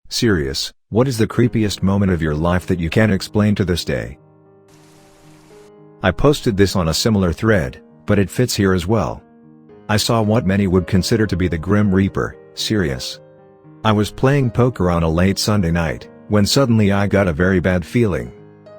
Serious, what is the creepiest moment of your life that you can't explain to this day? I posted this on a similar thread, but it fits here as well. I saw what many would consider to be the Grim Reaper, serious. I was playing poker on a late Sunday night, when suddenly I got a very bad feeling.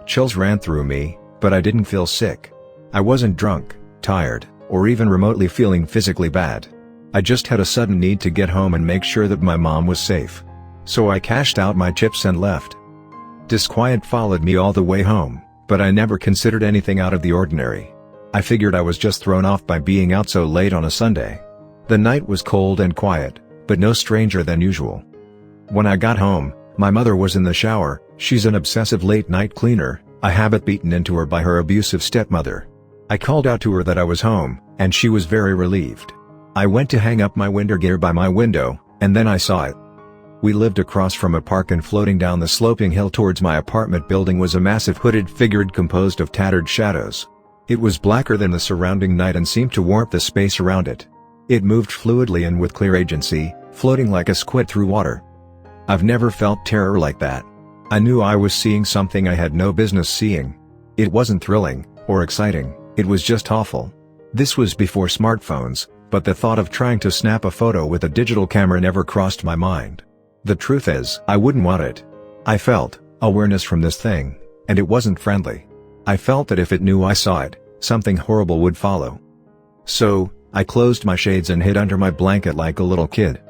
Chills ran through me, but I didn't feel sick. I wasn't drunk, tired, or even remotely feeling physically bad. I just had a sudden need to get home and make sure that my mom was safe. So I cashed out my chips and left. Disquiet followed me all the way home, but I never considered anything out of the ordinary. I figured I was just thrown off by being out so late on a Sunday. The night was cold and quiet, but no stranger than usual. When I got home, my mother was in the shower. She's an obsessive late-night cleaner, a habit beaten into her by her abusive stepmother. I called out to her that I was home, and she was very relieved. I went to hang up my winter gear by my window, and then I saw it. We lived across from a park, and floating down the sloping hill towards my apartment building was a massive hooded figure composed of tattered shadows. It was blacker than the surrounding night and seemed to warp the space around it. It moved fluidly and with clear agency, floating like a squid through water. I've never felt terror like that. I knew I was seeing something I had no business seeing. It wasn't thrilling, or exciting, it was just awful. This was before smartphones, but the thought of trying to snap a photo with a digital camera never crossed my mind. The truth is, I wouldn't want it. I felt awareness from this thing, and it wasn't friendly. I felt that if it knew I saw it, something horrible would follow. So, I closed my shades and hid under my blanket like a little kid.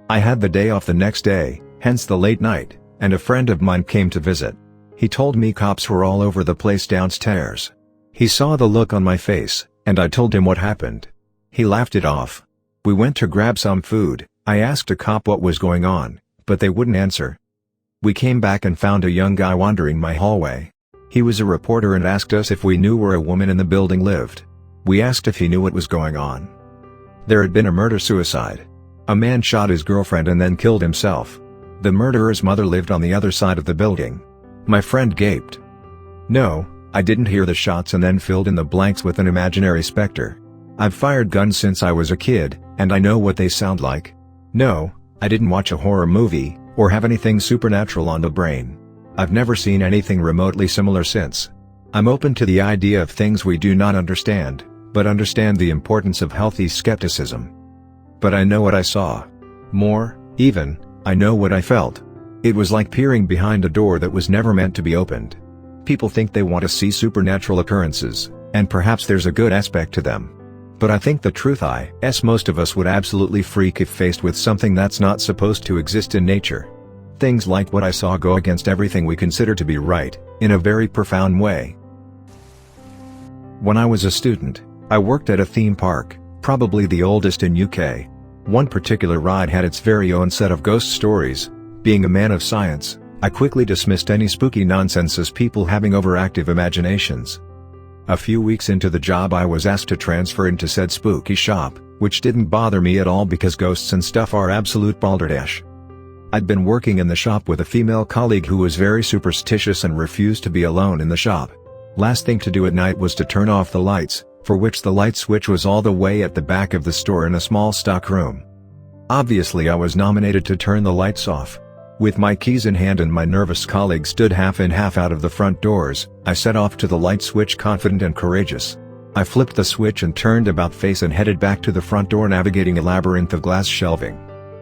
I had the day off the next day, hence the late night, and a friend of mine came to visit. He told me cops were all over the place downstairs. He saw the look on my face, and I told him what happened. He laughed it off. We went to grab some food. I asked a cop what was going on, but they wouldn't answer. We came back and found a young guy wandering my hallway. He was a reporter and asked us if we knew where a woman in the building lived. We asked if he knew what was going on. There had been a murder-suicide. A man shot his girlfriend and then killed himself. The murderer's mother lived on the other side of the building. My friend gaped. No, I didn't hear the shots, and then filled in the blanks with an imaginary specter. I've fired guns since I was a kid, and I know what they sound like. No, I didn't watch a horror movie, or have anything supernatural on the brain. I've never seen anything remotely similar since. I'm open to the idea of things we do not understand, but understand the importance of healthy skepticism. But I know what I saw. More, even, I know what I felt. It was like peering behind a door that was never meant to be opened. People think they want to see supernatural occurrences, and perhaps there's a good aspect to them. But I think the truth is most of us would absolutely freak if faced with something that's not supposed to exist in nature. Things like what I saw go against everything we consider to be right, in a very profound way. When I was a student, I worked at a theme park, probably the oldest in UK. One particular ride had its very own set of ghost stories. Being a man of science, I quickly dismissed any spooky nonsense as people having overactive imaginations. A few weeks into the job, I was asked to transfer into said spooky shop, which didn't bother me at all because ghosts and stuff are absolute balderdash. I'd been working in the shop with a female colleague who was very superstitious and refused to be alone in the shop. Last thing to do at night was to turn off the lights, for which the light switch was all the way at the back of the store in a small stock room. Obviously I was nominated to turn the lights off. With my keys in hand and my nervous colleague stood half in half out of the front doors, I set off to the light switch confident and courageous. I flipped the switch and turned about face and headed back to the front door, navigating a labyrinth of glass shelving.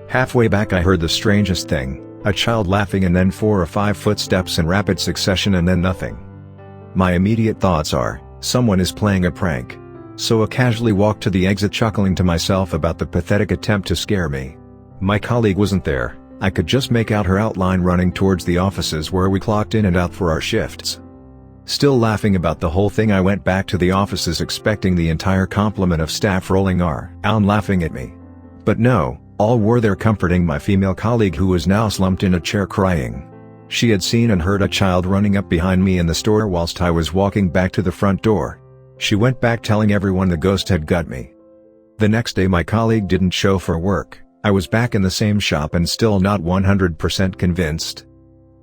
Halfway back I heard the strangest thing, a child laughing and then 4 or 5 footsteps in rapid succession and then nothing. My immediate thoughts are, someone is playing a prank. So I casually walked to the exit, chuckling to myself about the pathetic attempt to scare me. My colleague wasn't there. I could just make out her outline running towards the offices where we clocked in and out for our shifts. Still laughing about the whole thing, I went back to the offices expecting the entire complement of staff rolling R and laughing at me. But no, all were there comforting my female colleague, who was now slumped in a chair crying. She had seen and heard a child running up behind me in the store whilst I was walking back to the front door. She went back telling everyone the ghost had got me. The next day my colleague didn't show for work. I was back in the same shop and still not 100% convinced.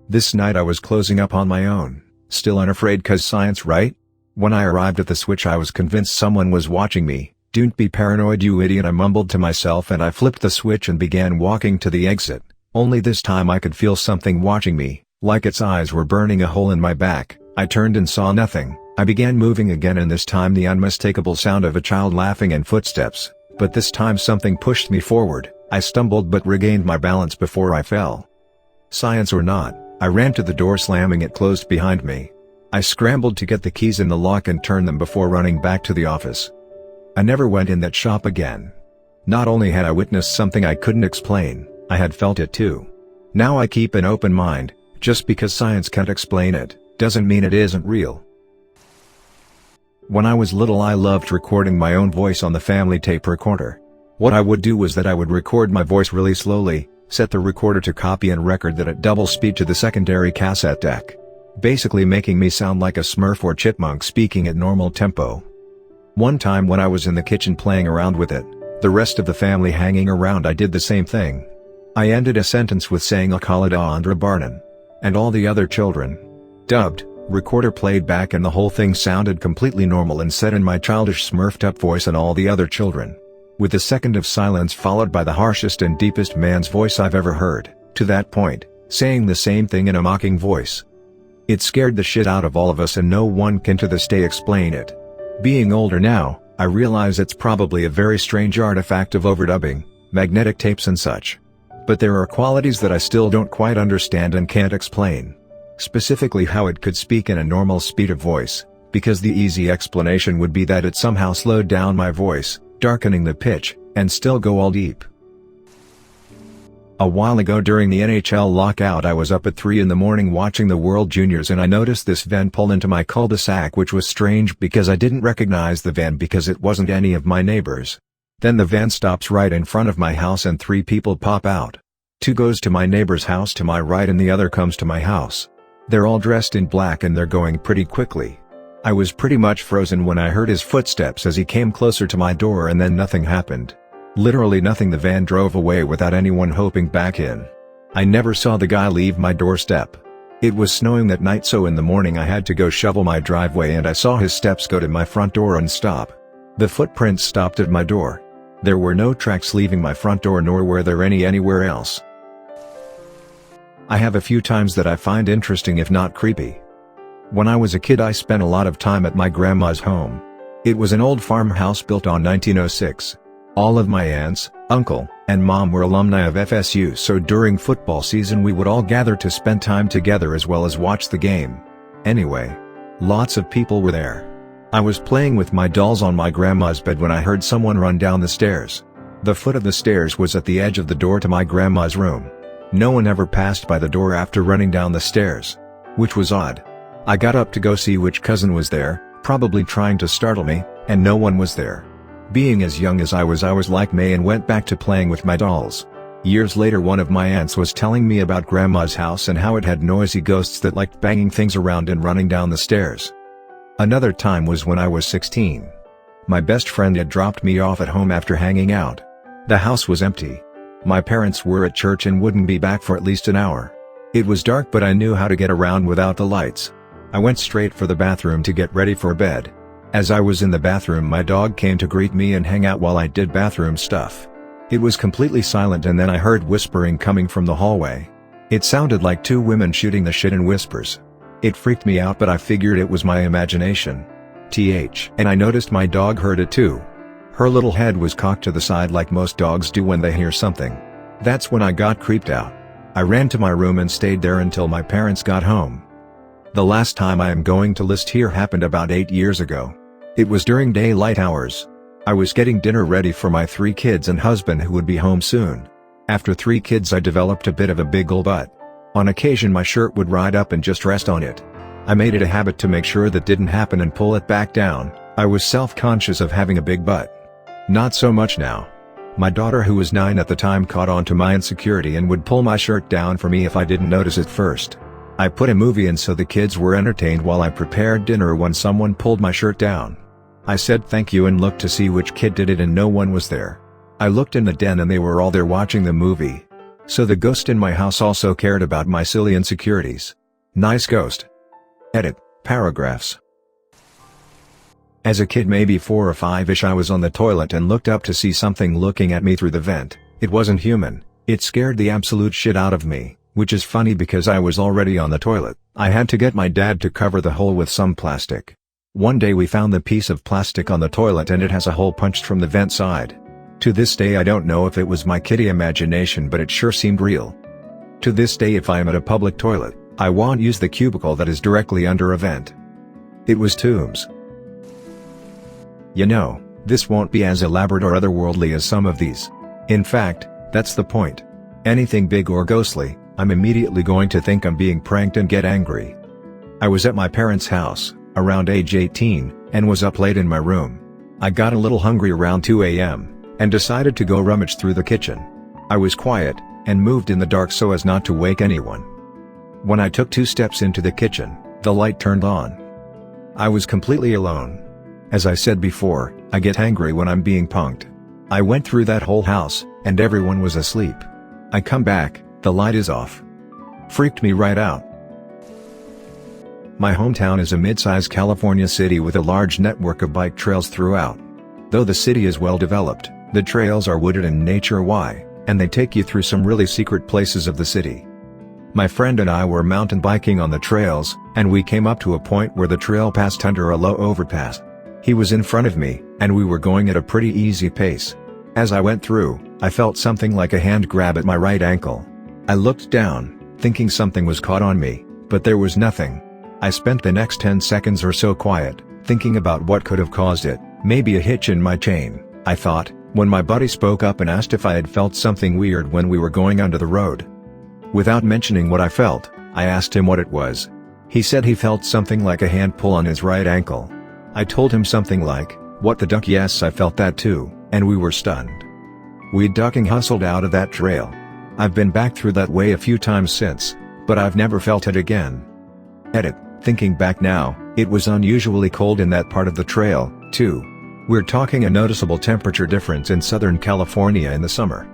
This night I was closing up on my own, still unafraid, 'cause science, right? When I arrived at the switch I was convinced someone was watching me. "Don't be paranoid, you idiot," I mumbled to myself, and I flipped the switch and began walking to the exit. Only this time I could feel something watching me, like its eyes were burning a hole in my back. I turned and saw nothing. I began moving again, and this time the unmistakable sound of a child laughing and footsteps, but this time something pushed me forward. I stumbled but regained my balance before I fell. Science or not, I ran to the door, slamming it closed behind me. I scrambled to get the keys in the lock and turn them before running back to the office. I never went in that shop again. Not only had I witnessed something I couldn't explain, I had felt it too. Now I keep an open mind. Just because science can't explain it, doesn't mean it isn't real. When I was little, I loved recording my own voice on the family tape recorder. What I would do was that I would record my voice really slowly, set the recorder to copy and record that at double speed to the secondary cassette deck. Basically making me sound like a Smurf or chipmunk speaking at normal tempo. One time when I was in the kitchen playing around with it, the rest of the family hanging around, I did the same thing. I ended a sentence with saying "I'll call it Andra Barnon." And all the other children. Dubbed, recorder played back, and the whole thing sounded completely normal and said in my childish smurfed up voice and all the other children. With a second of silence followed by the harshest and deepest man's voice I've ever heard, to that point, saying the same thing in a mocking voice. It scared the shit out of all of us, and no one can to this day explain it. Being older now, I realize it's probably a very strange artifact of overdubbing, magnetic tapes and such. But there are qualities that I still don't quite understand and can't explain. Specifically how it could speak in a normal speed of voice, because the easy explanation would be that it somehow slowed down my voice, darkening the pitch, and still go all deep. A while ago during the NHL lockout, I was up at 3 in the morning watching the World Juniors, and I noticed this van pull into my cul-de-sac, which was strange because I didn't recognize the van because it wasn't any of my neighbors. Then the van stops right in front of my house and 3 people pop out. 2 goes to my neighbor's house to my right and the other comes to my house. They're all dressed in black and they're going pretty quickly. I was pretty much frozen when I heard his footsteps as he came closer to my door, and then nothing happened. Literally nothing. The van drove away without anyone hopping back in. I never saw the guy leave my doorstep. It was snowing that night, so in the morning I had to go shovel my driveway, and I saw his steps go to my front door and stop. The footprints stopped at my door. There were no tracks leaving my front door, nor were there any anywhere else. I have a few times that I find interesting, if not creepy. When I was a kid, I spent a lot of time at my grandma's home. It was an old farmhouse built on 1906. All of my aunts, uncle, and mom were alumni of FSU, so during football season we would all gather to spend time together as well as watch the game. Anyway, lots of people were there. I was playing with my dolls on my grandma's bed when I heard someone run down the stairs. The foot of the stairs was at the edge of the door to my grandma's room. No one ever passed by the door after running down the stairs, which was odd. I got up to go see which cousin was there, probably trying to startle me, and no one was there. Being as young as I was like May and went back to playing with my dolls. Years later, one of my aunts was telling me about grandma's house and how it had noisy ghosts that liked banging things around and running down the stairs. Another time was when I was 16. My best friend had dropped me off at home after hanging out. The house was empty. My parents were at church and wouldn't be back for at least an hour. It was dark, but I knew how to get around without the lights. I went straight for the bathroom to get ready for bed. As I was in the bathroom, my dog came to greet me and hang out while I did bathroom stuff. It was completely silent, and then I heard whispering coming from the hallway. It sounded like 2 women shooting the shit in whispers. It freaked me out, but I figured it was my imagination. And I noticed my dog heard it too. Her little head was cocked to the side like most dogs do when they hear something. That's when I got creeped out. I ran to my room and stayed there until my parents got home. The last time I am going to list here happened about 8 years ago. It was during daylight hours. I was getting dinner ready for my 3 kids and husband who would be home soon. After 3 kids, I developed a bit of a big ol' butt. On occasion my shirt would ride up and just rest on it. I made it a habit to make sure that didn't happen and pull it back down. I was self-conscious of having a big butt. Not so much now. My daughter, who was 9 at the time, caught on to my insecurity and would pull my shirt down for me if I didn't notice it first. I put a movie in so the kids were entertained while I prepared dinner when someone pulled my shirt down. I said thank you and looked to see which kid did it, and no one was there. I looked in the den and they were all there watching the movie. So the ghost in my house also cared about my silly insecurities. Nice ghost. Edit, paragraphs. As a kid, maybe 4 or 5-ish, I was on the toilet and looked up to see something looking at me through the vent. It wasn't human. It scared the absolute shit out of me, which is funny because I was already on the toilet. I had to get my dad to cover the hole with some plastic. One day we found the piece of plastic on the toilet and it has a hole punched from the vent side. To this day I don't know if it was my kitty imagination, but it sure seemed real. To this day if I am at a public toilet, I won't use the cubicle that is directly under a vent. It was Tombs. You know, this won't be as elaborate or otherworldly as some of these. In fact, that's the point. Anything big or ghostly, I'm immediately going to think I'm being pranked and get angry. I was at my parents' house, around age 18, and was up late in my room. I got a little hungry around 2 a.m., and decided to go rummage through the kitchen. I was quiet, and moved in the dark so as not to wake anyone. When I took 2 steps into the kitchen, the light turned on. I was completely alone. As I said before, I get angry when I'm being punked. I went through that whole house, and everyone was asleep. I come back, the light is off. Freaked me right out. My hometown is a mid-sized California city with a large network of bike trails throughout. Though the city is well developed, the trails are wooded and nature-wide, and they take you through some really secret places of the city. My friend and I were mountain biking on the trails, and we came up to a point where the trail passed under a low overpass. He was in front of me, and we were going at a pretty easy pace. As I went through, I felt something like a hand grab at my right ankle. I looked down, thinking something was caught on me, but there was nothing. I spent the next 10 seconds or so quiet, thinking about what could have caused it. Maybe a hitch in my chain, I thought, when my buddy spoke up and asked if I had felt something weird when we were going under the road. Without mentioning what I felt, I asked him what it was. He said he felt something like a hand pull on his right ankle. I told him something like, "What the duck, yes, I felt that too," and we were stunned. We ducking hustled out of that trail. I've been back through that way a few times since, but I've never felt it again. Edit. Thinking back now, it was unusually cold in that part of the trail, too. We're talking a noticeable temperature difference in Southern California in the summer.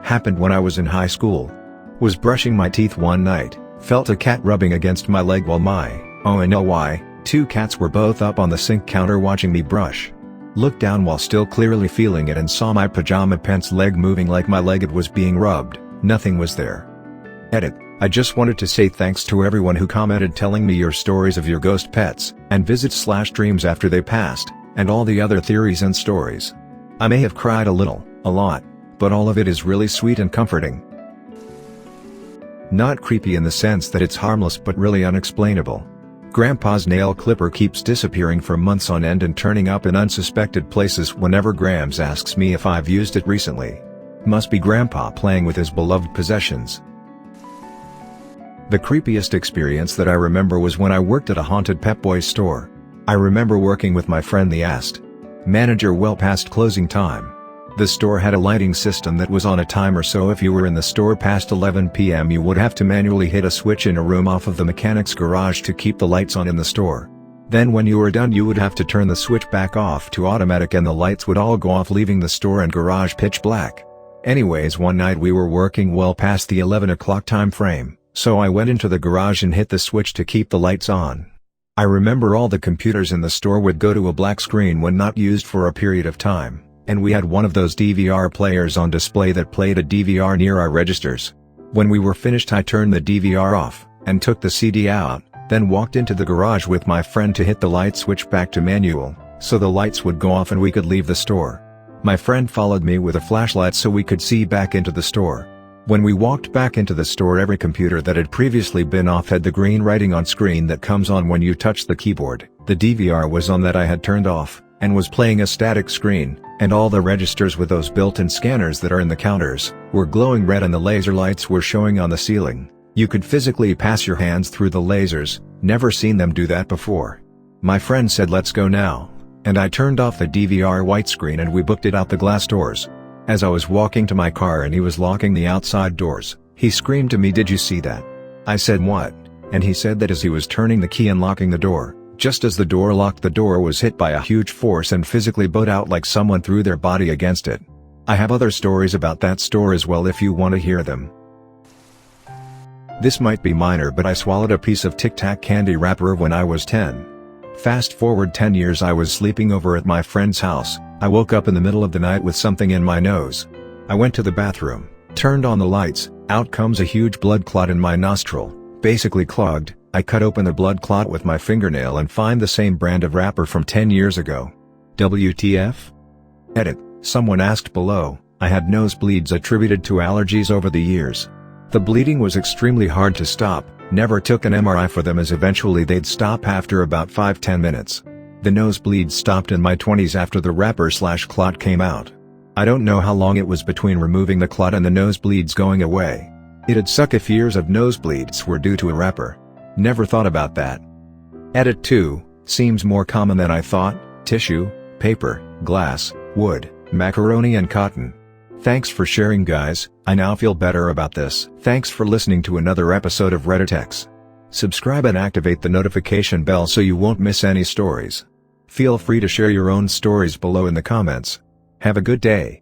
Happened when I was in high school. Was brushing my teeth one night, felt a cat rubbing against my leg while my 2 cats were both up on the sink counter watching me brush. Looked down while still clearly feeling it and saw my pajama pants leg moving like my leg was being rubbed. Nothing was there. Edit. I just wanted to say thanks to everyone who commented telling me your stories of your ghost pets, and visits/dreams after they passed, and all the other theories and stories. I may have cried a little, a lot, but all of it is really sweet and comforting. Not creepy in the sense that it's harmless but really unexplainable. Grandpa's nail clipper keeps disappearing for months on end and turning up in unsuspected places whenever Grams asks me if I've used it recently. Must be Grandpa playing with his beloved possessions. The creepiest experience that I remember was when I worked at a haunted Pep Boys store. I remember working with my friend the manager well past closing time. The store had a lighting system that was on a timer, so if you were in the store past 11 p.m. you would have to manually hit a switch in a room off of the mechanic's garage to keep the lights on in the store. Then when you were done you would have to turn the switch back off to automatic and the lights would all go off, leaving the store and garage pitch black. Anyways, one night we were working well past the 11 o'clock time frame. So I went into the garage and hit the switch to keep the lights on. I remember all the computers in the store would go to a black screen when not used for a period of time, and we had one of those DVR players on display that played a DVR near our registers. When we were finished I turned the DVR off, and took the CD out, then walked into the garage with my friend to hit the light switch back to manual, so the lights would go off and we could leave the store. My friend followed me with a flashlight so we could see back into the store. When we walked back into the store, every computer that had previously been off had the green writing on screen that comes on when you touch the keyboard. The DVR was on that I had turned off, and was playing a static screen, and all the registers with those built-in scanners that are in the counters, were glowing red and the laser lights were showing on the ceiling. You could physically pass your hands through the lasers, never seen them do that before. My friend said let's go now, and I turned off the DVR white screen and we booked it out the glass doors. As I was walking to my car and he was locking the outside doors, he screamed to me, "Did you see that?" I said, "What?" And he said that as he was turning the key and locking the door, just as the door locked, the door was hit by a huge force and physically bowed out like someone threw their body against it. I have other stories about that store as well if you want to hear them. This might be minor, but I swallowed a piece of Tic Tac candy wrapper when I was 10. Fast forward 10 years, I was sleeping over at my friend's house. I woke up in the middle of the night with something in my nose. I went to the bathroom, turned on the lights, out comes a huge blood clot in my nostril, basically clogged. I cut open the blood clot with my fingernail and find the same brand of wrapper from 10 years ago. WTF? Edit. Someone asked below. I had nosebleeds attributed to allergies over the years. The bleeding was extremely hard to stop, never took an MRI for them as eventually they'd stop after about 5-10 minutes. The nosebleeds stopped in my 20s after the wrapper/clot came out. I don't know how long it was between removing the clot and the nosebleeds going away. It'd suck if years of nosebleeds were due to a wrapper. Never thought about that. Edit 2, seems more common than I thought, tissue, paper, glass, wood, macaroni and cotton. Thanks for sharing guys, I now feel better about this. Thanks for listening to another episode of Reddit X. Subscribe and activate the notification bell so you won't miss any stories. Feel free to share your own stories below in the comments. Have a good day.